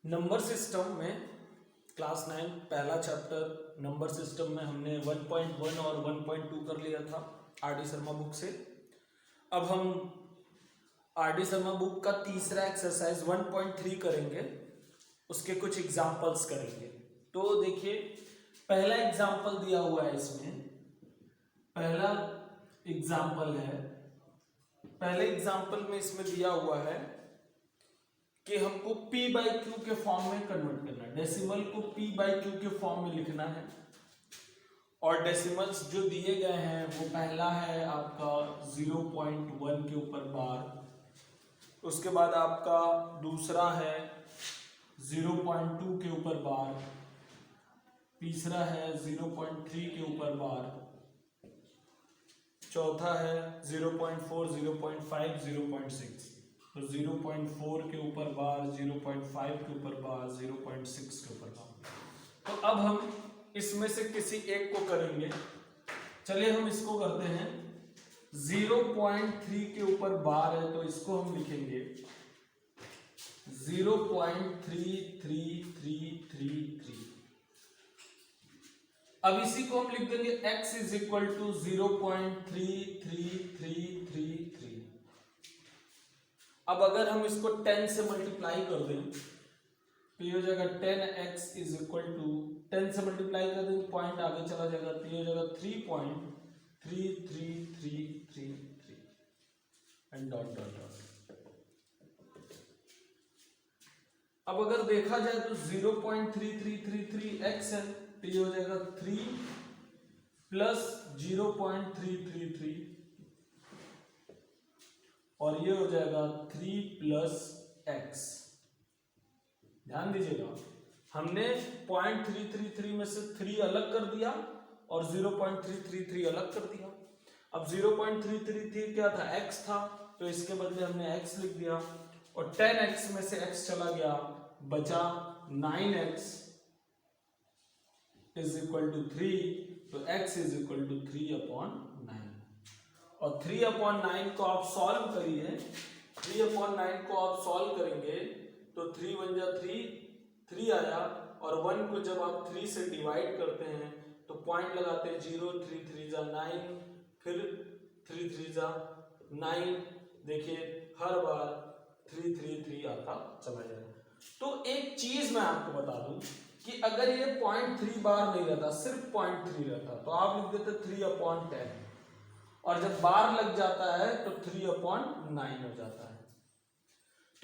Number system में class 9 पहला chapter number system में हमने 1.1 और 1.2 कर लिया था आर डी शर्मा बुक से। अब हम आर डी शर्मा बुक का तीसरा एक्सरसाइज 1.3 करेंगे, उसके कुछ एग्जाम्पल्स करेंगे। तो देखिए पहला एग्जाम्पल दिया हुआ है इसमें, पहला एग्जाम्पल है, पहले एग्जाम्पल में इसमें दिया हुआ है कि हमको p बाई क्यू के फॉर्म में कन्वर्ट करना है, डेसिमल को p बाई क्यू के फॉर्म में लिखना है। और डेसिमल्स जो दिए गए हैं वो पहला है आपका 0.1 के ऊपर बार, उसके बाद आपका दूसरा है 0.2 के ऊपर बार, तीसरा है 0.3 के ऊपर बार, चौथा है 0.4, 0.5, 0.6। तो 0.4 के ऊपर बार, 0.5 के ऊपर बार, 0.6 के ऊपर बार। तो अब हम इसमें से किसी एक को करेंगे। चलिए हम इसको करते हैं। 0.3 के ऊपर बार है तो इसको हम लिखेंगे 0.33333। अब इसी को हम लिख देंगे x इज इक्वल टू 0.33333। अब अगर हम इसको 10 से मल्टीप्लाई कर दें तो ये हो जाएगा 10x इज इक्वल टू 10 से मल्टीप्लाई कर दें पॉइंट आगे चला जाएगा तो ये हो जाएगा 3.33333 एंड डॉट डॉट डॉट। अब अगर देखा जाए तो 0.3333x है तो ये हो जाएगा 3 प्लस 0.333 और ये हो जाएगा 3 प्लस x। ध्यान दीजिएगा हमने 0.333 में से 3 अलग कर दिया और 0.333 अलग कर दिया। अब 0.333 क्या था, x था, तो इसके बदले हमने x लिख दिया और 10x में से x चला गया, बचा 9x इज इक्वल टू 3। तो x इज इक्वल टू 3/9 और 3/9 को आप सॉल्व करिए। 3/9 को आप सॉल्व करेंगे तो 3 1 जा 3 आया और 1 को जब आप 3 से डिवाइड करते हैं तो पॉइंट लगाते हैं 0, 3 3 जा 9, फिर 3 3 जा 9। देखिए हर बार 3 3 3 आता चला जाएगा। तो एक चीज मैं आपको बता दूं कि अगर ये 0.3 बार नहीं रहता, सिर्फ 0.3 रहता तो आप लिख देते 3/10 और जब बार लग जाता है तो 3/9 हो जाता है।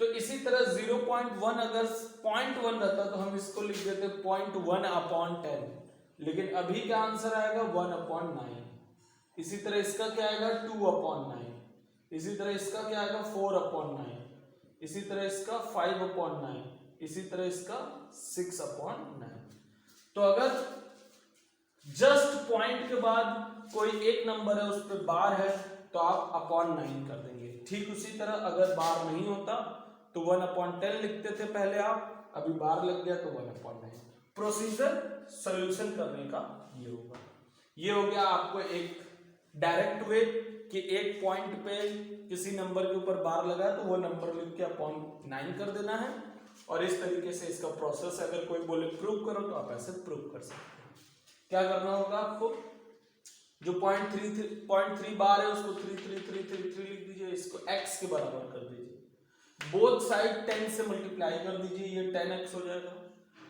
तो इसी तरह 0.1 अगर 0.1 रहता तो हम इसको लिख देते 0.1/10, लेकिन अभी क्या आंसर आएगा 1/9। इसी तरह इसका क्या आएगा 2/9, इसी तरह इसका क्या आएगा 4/9, इसी तरह इसका 5/9, इसी तरह इसका 6/9। तो अगर जस्ट पॉइंट के बाद कोई एक नंबर है उस पर बार है तो आप 9 कर देंगे। ठीक उसी तरह अगर बार नहीं होता तो 1/10 लिखते थे पहले आप, अभी बार लग गया तो 1/9। प्रोसीजर सॉल्यूशन करने का ये होगा। ये हो गया आपको एक डायरेक्ट वे कि एक पॉइंट पे किसी नंबर के ऊपर बार लगा तो वो नंबर लिख के 9 कर देना है। और इस तरीके से इसका प्रोसेस अगर कोई बोले प्रूव करो तो आप ऐसे प्रूव कर सकते हैं। क्या करना होगा आपको, जो 0.3 बार है उसको 33333 लिख दीजिए, इसको x के बराबर कर दीजिए, बोथ साइड 10 से मल्टीप्लाई कर दीजिए, ये 10x हो जाएगा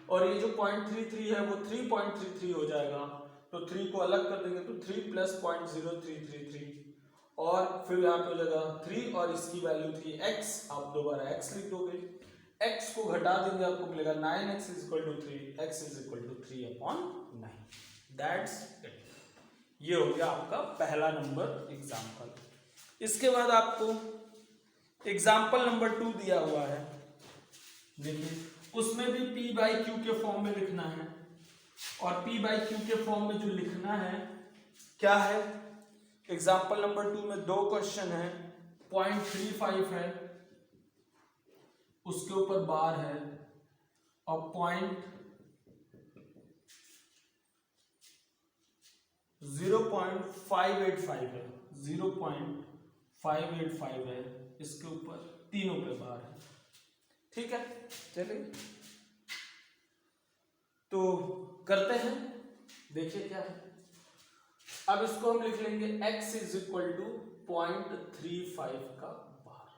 और ये जो 0.33 है वो 3.33 हो जाएगा। तो 3 को अलग कर देंगे तो 3 प्लस 0.0333 और फिर यहाँ पे हो जाएगा 3 और इसकी वैल्यू थी x, आप दोबारा x लिख दोगे, x को घटा देंगे आपको मिलेगा 9x is equal to 3, x is equal to 3/9। That's it. ये हो गया आपका पहला नंबर एग्जाम्पल। इसके बाद आपको एग्जाम्पल नंबर 2 दिया हुआ है। देखिए उसमें भी p बाई क्यू के फॉर्म में लिखना है और p बाई क्यू के फॉर्म में जो लिखना है क्या है, एग्जाम्पल नंबर 2 में 2 क्वेश्चन है, 0.35 है, उसके ऊपर बार है और 0.585 है, 0.585 है, इसके ऊपर तीनों पे बार है। ठीक है, चलिए तो करते हैं, देखिए क्या है। अब इसको हम लिख लेंगे x इज इक्वल टू 0.35 का बार,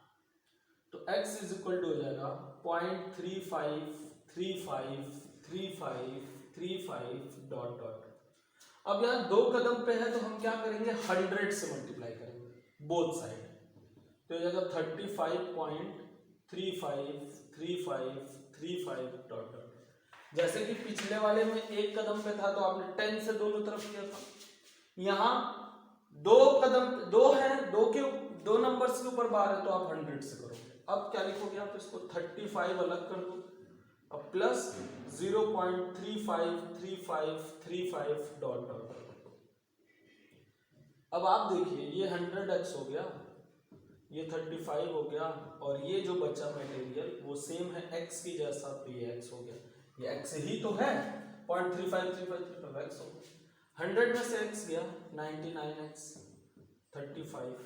तो x इज इक्वल टू हो जाएगा 0.35353535 डॉट डॉट। अब यहाँ 2 कदम पे है तो हम क्या करेंगे, 100 से मल्टीप्लाई करेंगे बोथ साइड, तो हो जाएगा 35.353535 डॉट डॉट। जैसे कि पिछले वाले में 1 कदम पे था तो आपने 10 से दोनों तरफ किया था, यहाँ 2 कदम 2 है, 2 नंबर्स के ऊपर बार है तो आप 100 से करोगे। अब क्या लिखोगे आप, इसको 35 अलग कर दो, अब प्लस 0.353535 डॉट डॉट। अब आप देखिए ये 100x हो गया, ये 35 हो गया, और ये जो बचा मटेरियल वो सेम है x की जैसा, तो ये x हो गया, ये x ही तो है, 0.353535 x हो गया। 100 में से x गया 99x 35,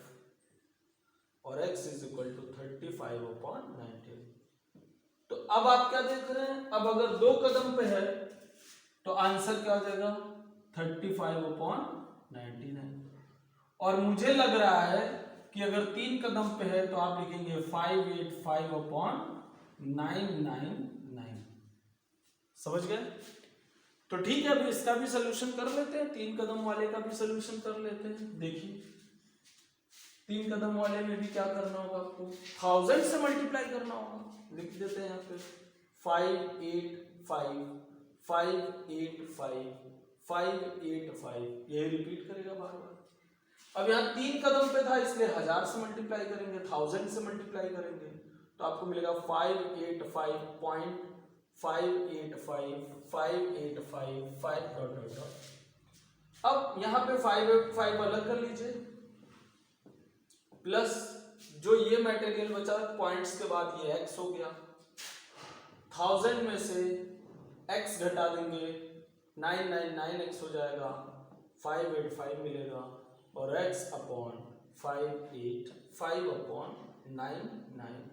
और x इज इक्वल टू 35/19। तो अब आप क्या देख रहे हैं, अब अगर 2 कदम पे है तो आंसर क्या हो जाएगा 35/99, और मुझे लग रहा है कि अगर 3 कदम पे है तो आप लिखेंगे 585/999। समझ गए? तो ठीक है, अभी इसका भी सोल्यूशन कर लेते हैं, 3 कदम वाले का भी सोल्यूशन कर लेते हैं। देखिए 3 कदम वाले में भी क्या करना होगा आपको, 1000 से मल्टीप्लाई करना होगा। लिख देते हैं यहाँ पे 585 यही रिपीट करेगा बार बार। अब यहाँ 3 कदम पे था इसलिए 1000 से मल्टीप्लाई करेंगे, 1000 से मल्टीप्लाई करेंगे तो आपको मिलेगा 585.585 डॉट डॉट डॉट। अब यहाँ पे 585 अलग कर लीजिए, प्लस जो ये मटेरियल बचा पॉइंट्स के बाद ये x हो गया, 1000 में से x घटा देंगे 999x हो जाएगा, 585 मिलेगा, और x अपॉन 585/999।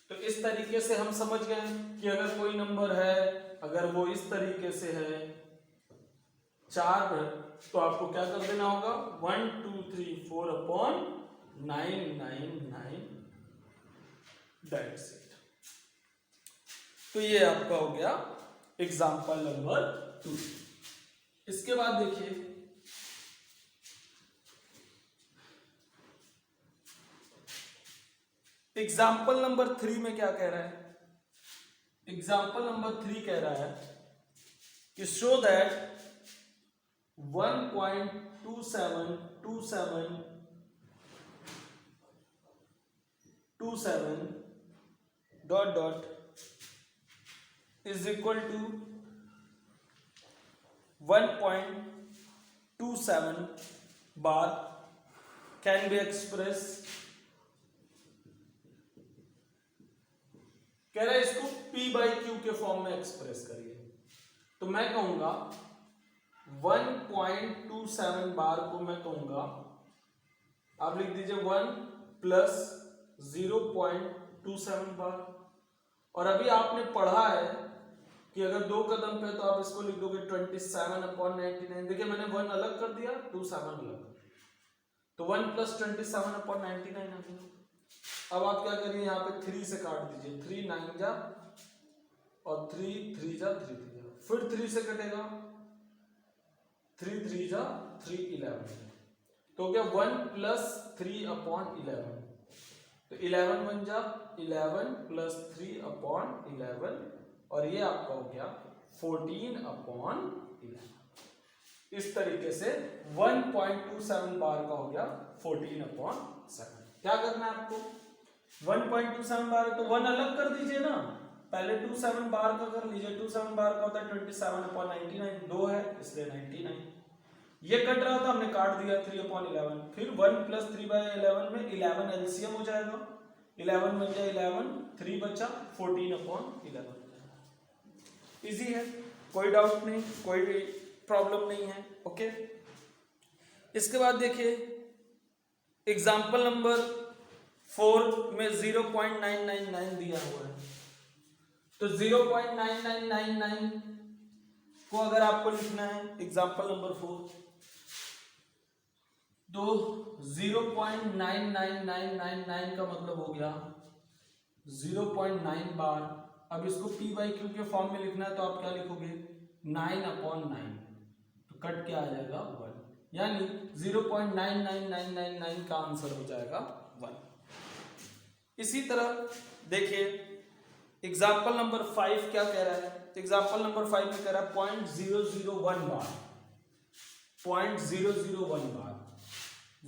तो इस तरीके से हम समझ गए कि अगर कोई नंबर है, अगर वो इस तरीके से है 4 तो आपको क्या कर देना होगा 1 2 3 4/999, दैट्स इट। तो ये आपका हो गया एग्जाम्पल नंबर 2। इसके बाद देखिए एग्जाम्पल नंबर 3 में क्या कह रहा है। एग्जाम्पल नंबर 3 कह रहा है कि show that 1.2727 dot dot is equal to 1.27 bar can be express. कह रहा है इसको P/Q के फॉर्म में एक्सप्रेस करिए, तो मैं कहूंगा 1.27 बार को मैं कहूंगा, आप लिख दीजिए 1 प्लस 0.27 बार। और अभी आपने पढ़ा है कि अगर 2 कदम पे तो आप इसको लिख दोगे 27/99। देखिए मैंने 1 अलग कर दिया, 27 अलग, तो 1 प्लस 27/99 आ गया। अब आप क्या करिए, यहाँ पे 3 से काट दीजिए, 3 9 जा और 3 3 जा 3 3 जा, फिर 3 से कटेगा, 3 3 जा 3 11, तो क्या 1 प्लस 3/11, तो 11 बन जा 11 प्लस 3/11, और ये आपका हो गया 14/11। इस तरीके से 1.27 बार का हो गया 14/7। क्या करना है आपको, 1.27 बार है तो 1 अलग कर दीजिए ना, पहले 27 बार का कर लीजिए। 27 बार का होता है 27/99, 2 है इसलिए 99। ये कट रहा था हमने काट दिया 3/11, फिर 1 प्लस 3/11 में 11 एलसीएम हो जाएगा, 11 बन जाए 11, 3 बचा 14/11। इजी है, कोई डाउट नहीं, कोई भी प्रॉब्लम नहीं है। ओके, इसके बाद देखिए एग्जाम्पल नंबर 4 में 0.999 दिया हुआ है, तो 0.9999 को अगर आपको लिखना है एग्जाम्पल नंबर 4, तो 0.99999 का मतलब हो गया 0.9 बार। अब इसको पी बाई क्यू के फॉर्म में लिखना है तो आप क्या लिखोगे 9/9, तो कट क्या आ जाएगा 1, यानी 0.99999 का आंसर हो जाएगा 1। इसी तरह देखिए एग्जाम्पल नंबर 5 क्या कह रहा है, एग्जाम्पल नंबर 5 में कह रहा है 0.001 बार, 0.001 बार,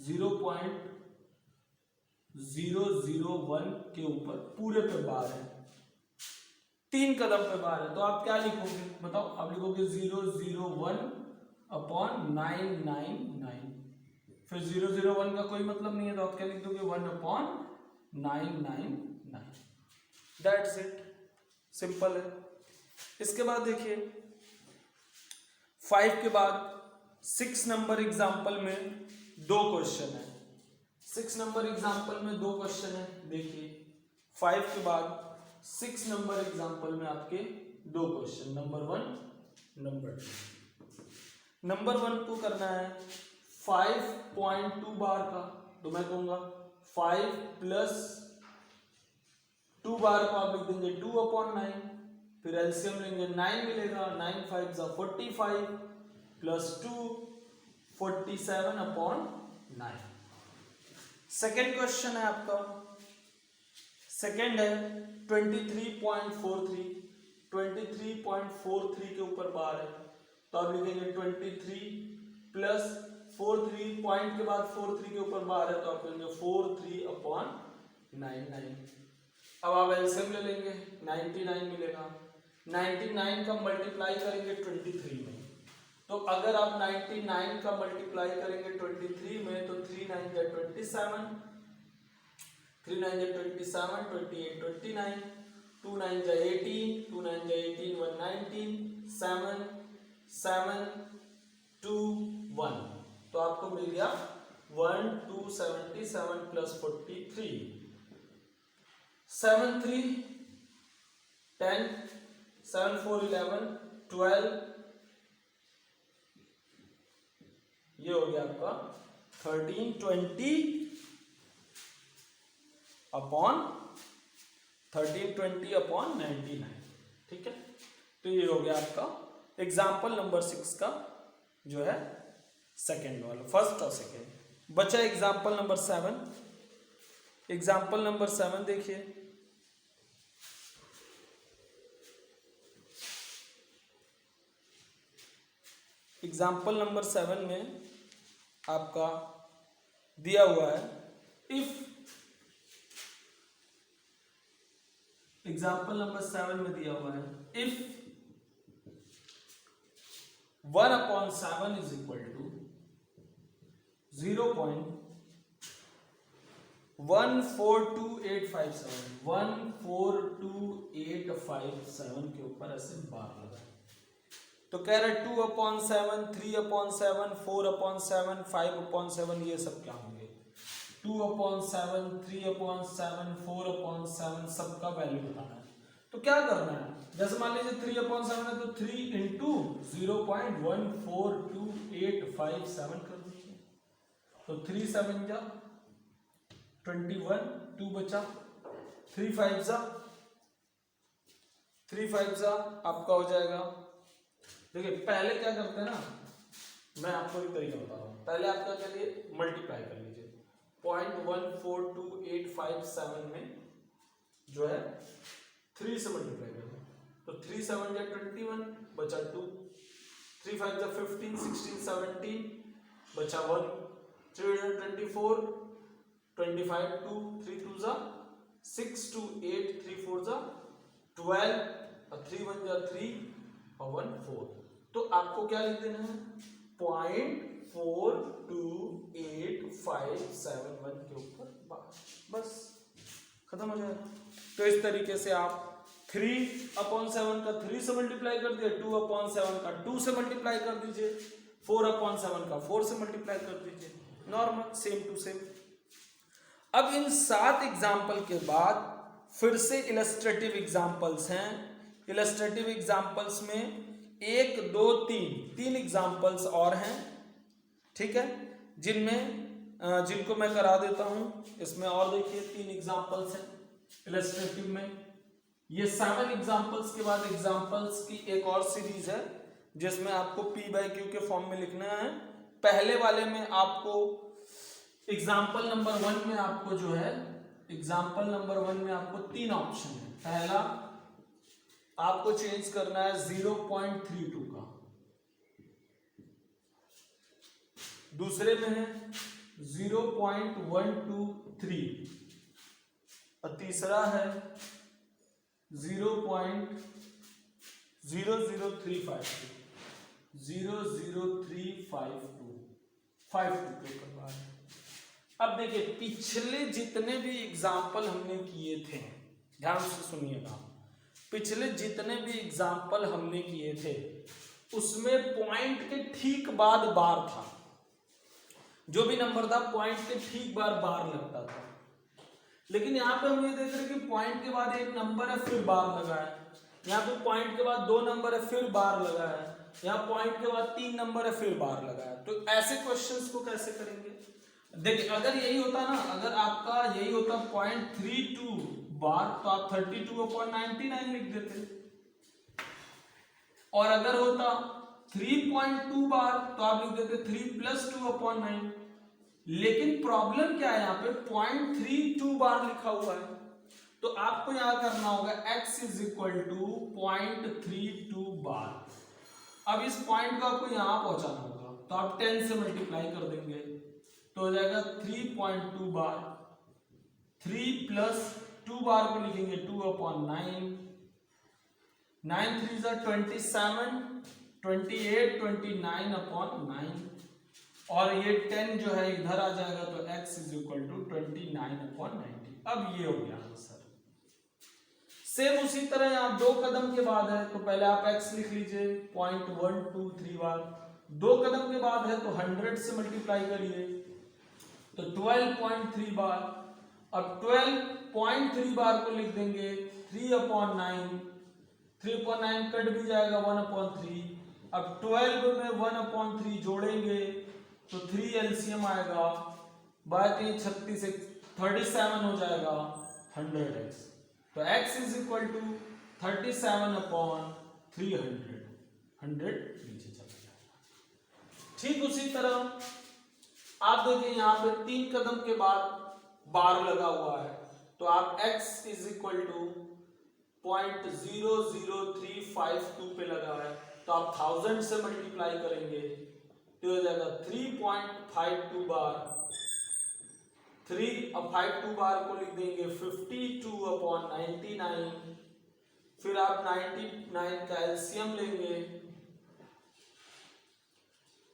0.001 के ऊपर पूरे पे बार है, 3 कदम पे बार है, तो आप क्या लिखोगे बताओ? आप लिखोगे 001/999, फिर 001 का कोई मतलब नहीं है तो आप क्या लिख दोगे 1/999। दैट्स इट, सिंपल है। इसके बाद देखिए 5 के बाद 6 नंबर एग्जाम्पल में 2 क्वेश्चन है, 6 नंबर एग्जाम्पल में 2 क्वेश्चन है। देखिए 5 के बाद 6 नंबर एग्जाम्पल में आपके 2 क्वेश्चन, नंबर 1 नंबर 2। नंबर 1 को करना है 5.2 बार का, तो मैं कहूंगा 5 प्लस 2 बार को आप लिख देंगे 2/9, फिर एलसीएम लेंगे 9 मिलेगा, 9 5 जा 45 प्लस 2 47/9। सेकेंड क्वेश्चन है आपका, सेकेंड है 23.43, 23.43 के ऊपर बार है, तो आप लिखेंगे 23 प्लस 43, पॉइंट के बाद 43 के ऊपर बार है तो आप लिखेंगे 43/99। अब आप एलसीएम ले लेंगे 99 मिलेगा, 99 का मल्टीप्लाई करेंगे 23 में, तो अगर आप 99 का मल्टीप्लाई करेंगे 23 में तो 3 9 जा 27, 3 9 जा 27, 28 29, 2 9 जा 18, 2 9 जा 18 119, 7 7 2 1, तो आपको मिल गया 1277 प्लस 43, 7 3 10, 7 4 11 12, ये हो गया आपका 1320/99। ठीक है, तो ये हो गया आपका एग्जाम्पल नंबर 6 का जो है सेकेंड वाला, फर्स्ट और सेकेंड। बचा एग्जाम्पल नंबर 7। एग्जाम्पल नंबर 7 देखिए, एग्जाम्पल नंबर 7 में आपका दिया हुआ है इफ, एग्जाम्पल नंबर 7 में दिया हुआ है इफ 1/7 इज इक्वल टू 0.142857, 142,857 के ऊपर ऐसे बार लगा, तो कह रहे 2/7, 3/7, 4/7, 5/7, ये सब क्या होंगे? 2/7, 3/7, 4/7 सबका वैल्यू बताना है। तो क्या करना है, जैसे मान लीजिए 3/7 है तो 3 इंटू 0.142,857 कर दीजिए, तो 3 7 जा 21, 2 बचा, 3 5 जा आपका हो जाएगा। देखिए पहले क्या करते हैं ना, मैं आपको एक तरीका बता रहा हूँ, पहले आप क्या करिए मल्टीप्लाई कर लीजिए 0.142857 में जो है 3 से मल्टीप्लाई करें, तो 3 7 जा 21 बचा 2, 3 5 जा 15, 16 17 बचा 1, 3 24, 25 2, 3 2 जा 6 2 8, 3 4 जा 12, और 3 1 जा 3 और 1 4, तो आपको क्या लिख देना है 0.428571 के ऊपर बस खत्म हो जाएगा। तो इस तरीके से आप 3/7 का 3 से मल्टीप्लाई कर दिए, 2/7 का 2 से मल्टीप्लाई कर दीजिए, 4/7 का 4 से मल्टीप्लाई कर दीजिए, नॉर्मल सेम टू सेम। अब इन 7 एग्जाम्पल के बाद फिर से इलस्ट्रेटिव एग्जाम्पल्स हैं। इलस्ट्रेटिव एग्जाम्पल्स में 1 2 3 एग्जाम्पल्स और हैं, ठीक है, जिनको मैं करा देता हूं। इसमें और देखिए 3 एग्जाम्पल्स हैं इलस्ट्रेटिव में। ये 7 एग्जाम्पल्स के बाद एग्जाम्पल्स की एक और सीरीज है जिसमें आपको P/Q के फॉर्म में लिखना है। पहले वाले में आपको एग्जाम्पल नंबर 1 में आपको जो है, एग्जाम्पल नंबर 1 में आपको 3 ऑप्शन है। पहला आपको चेंज करना है 0.32 का, दूसरे में है 0.123 और तीसरा है 0.00352 करवा है। अब देखिए पिछले जितने भी एग्जाम्पल हमने किए थे, ध्यान से सुनिएगा, पिछले जितने भी एग्जाम्पल हमने किए थे उसमें पॉइंट के ठीक बाद बार था। जो भी नंबर था पॉइंट के ठीक बार लगता था। लेकिन यहाँ पे हम ये देख रहे हैं कि पॉइंट के बाद एक नंबर है फिर बार लगा है, यहाँ पे पॉइंट के बाद 2 नंबर है फिर बार लगा है, यहाँ पॉइंट के बाद 3 नंबर है फिर बार लगा है। तो ऐसे क्वेश्चंस को कैसे करेंगे? देखिए अगर यही होता ना, अगर आपका यही होता 0.32 बार तो आप 32/99 लिख देते, और अगर होता 3.2 बार तो आप लिख देते 3 + 2/9। लेकिन प्रॉब्लम क्या है, यहाँ पे 0.32 बार लिखा हुआ है, तो आपको यहां करना होगा x = 0.32 बार। अब इस पॉइंट को आपको यहां पहुंचाना होगा, तो आप 10 से मल्टीप्लाई कर देंगे तो हो जाएगा 3.2 बार। 3 + 2 बार को लिखेंगे 2/9, 9 3 = 27, 28 29/9, और ये 10 जो है इधर आ जाएगा तो x = 29/90। अब ये हो गया आंसर। सेम उसी तरह यहाँ 2 कदम के बाद है तो पहले आप x लिख लीजिए 0.123 बार, 2 कदम के बाद है तो 100 से मल्टीप्लाई करिए तो 12.3 बार। अब 12.3 बार को लिख देंगे 3/9, 3/9 कट भी जाएगा 1/3। अब 12 में 1/3 जोड़ेंगे तो 3 एलसीएम आएगा, 36 37 हो जाएगा 100x। तो x = 37/300, 100 नीचे चला जाएगा। ठीक उसी तरह आप देखिए यहाँ पे 3 कदम के बाद बार लगा हुआ है तो आप x = 0.00352 पे लगा है तो आप 1000 से मल्टीप्लाई करेंगे तो हो जाएगा 3.52 बार। 3/52 बार को लिख देंगे 52/99। फिर आप 99 का एलसीएम लेंगे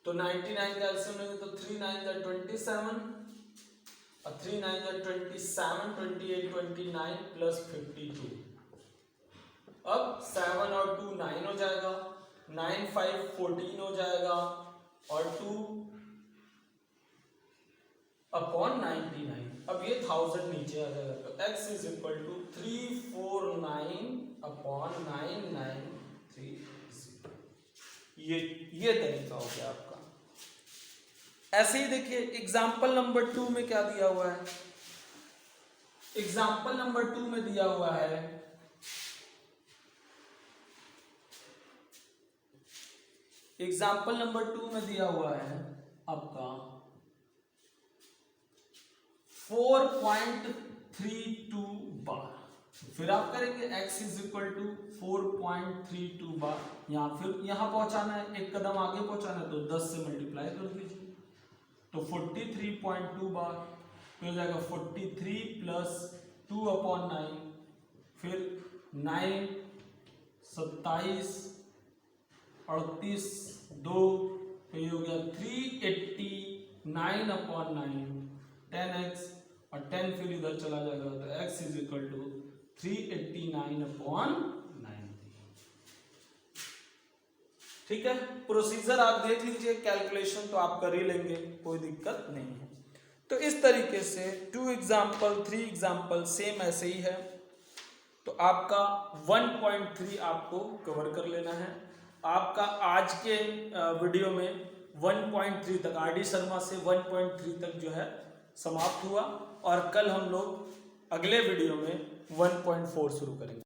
तो 99 का एलसीएम लेंगे तो 3 9 = 27 और 3 9 = 27, 28 29 + 52। अब 7 और 2 9 हो जाएगा, 9 5 14 हो जाएगा और 2/99। अब ये 1000 नीचे आ जाएगा तो x = 349/993। ये तरीका हो गया आपका। ऐसे ही देखिए एग्जाम्पल नंबर 2 में क्या दिया हुआ है। एग्जाम्पल नंबर 2 में दिया हुआ है आपका 4.32 बार। फिर आप करेंगे x = 4.32 बार, फिर यहां पहुंचाना है, एक कदम आगे पहुंचाना है तो 10 से मल्टीप्लाई कर दीजिए तो 43.2 बार तो हो जाएगा 43 + 2/9, फिर 9 27 38 2 तो ये हो गया 389/9, 10x और 10 फिर इधर चला जाएगा तो x = 389/90। ठीक है, प्रोसीजर आप देख लीजिए, कैलकुलेशन तो आप कर ही लेंगे, कोई दिक्कत नहीं है। तो इस तरीके से 2 एग्जाम्पल 3 एग्जाम्पल सेम ऐसे ही है। तो आपका 1.3 आपको कवर कर लेना है। आपका आज के वीडियो में 1.3 तक RD शर्मा से 1.3 तक जो है समाप्त हुआ और कल हम लोग अगले वीडियो में 1.4 शुरू करेंगे।